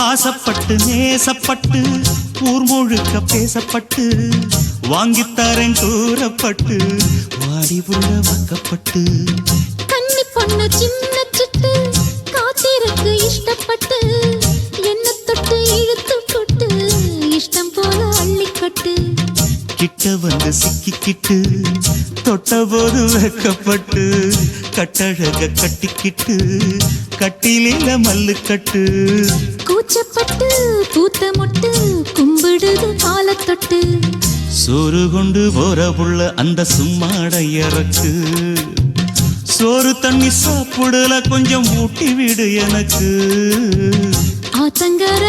ஆசைப்பட்டு நேசப்பட்டு ஊர் முழுக்க பேசப்பட்டு வாங்கித்தாரன் கூறப்பட்டு வாடி உள்ள வாக்கப்பட்டு கன்னி பொண்ணு சின்ன சிட்டு காத்திருக்கு இஷ்டப்பட்டு என்ன தொட்டு இழுத்து போட்டு இஷ்டம் போல அள்ளிக்கட்டு கிட்ட வந்து சிக்கிக்கிட்டு தொட்ட போது வைக்கப்பட்டு கட்டழக கட்டிக்கிட்டு கட்டிலில மல்லு கட்டு கூச்சப்பட்டு பூத்த மொட்டு கும்பிடுது பால தொட்டு சோறு கொண்டு போற புள்ள அந்த சும்மாட இறக்கு சோறு தண்ணி சாப்பிடல கொஞ்சம் ஊட்டி விடு எனக்கு ஆத்தங்கர